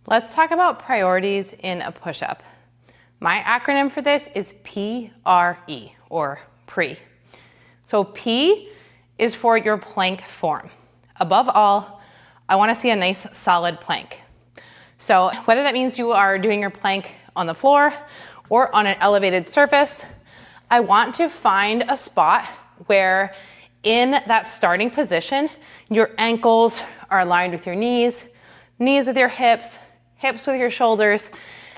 Let's talk about priorities in a push-up. My acronym for this is PRE, or PRE. So P is for your plank form. Above all, I want to see a nice solid plank. So whether that means you are doing your plank on the floor or on an elevated surface, I want to find a spot where in that starting position, your ankles are aligned with your knees, knees with your hips, hips with your shoulders,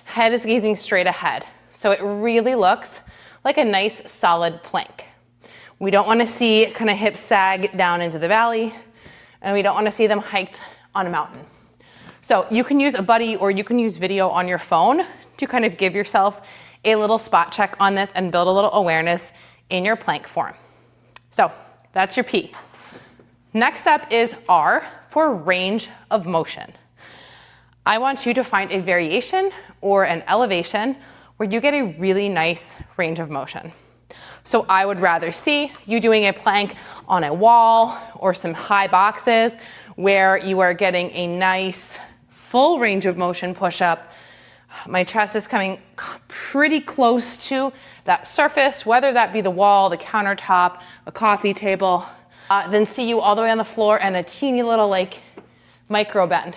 head is gazing straight ahead. So it really looks like a nice solid plank. We don't want to see kind of hips sag down into the valley, and we don't want to see them hiked on a mountain. So you can use a buddy or you can use video on your phone to kind of give yourself a little spot check on this and build a little awareness in your plank form. So that's your P. Next up is R for range of motion. I want you to find a variation or an elevation where you get a really nice range of motion. So I would rather see you doing a plank on a wall or some high boxes where you are getting a nice full range of motion push-up. My chest is coming pretty close to that surface, whether that be the wall, the countertop, a coffee table. Then see you all the way on the floor and a teeny little like micro bend.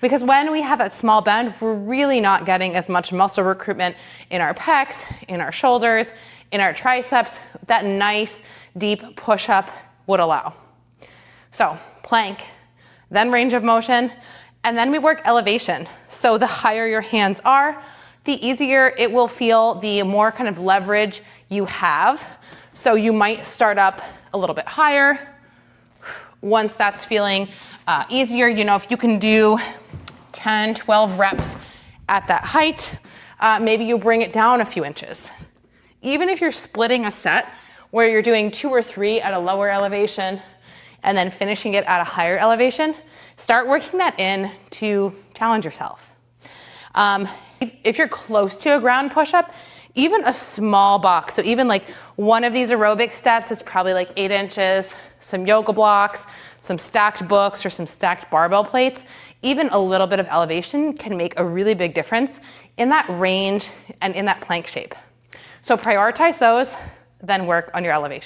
Because when we have that small bend, we're really not getting as much muscle recruitment in our pecs, in our shoulders, in our triceps, that nice deep push-up would allow. So plank, then range of motion, and then we work elevation. So the higher your hands are, the easier it will feel, the more kind of leverage you have. So you might start up a little bit higher. Once that's feeling easier, you know, if you can do 10, 12 reps at that height, maybe you bring it down a few inches. Even if you're splitting a set where you're doing 2 or 3 at a lower elevation and then finishing it at a higher elevation, start working that in to challenge yourself. If you're close to a ground push-up, even a small box, so even like one of these aerobic steps is probably like 8 inches, some yoga blocks, some stacked books or some stacked barbell plates, even a little bit of elevation can make a really big difference in that range and in that plank shape. So prioritize those, then work on your elevation.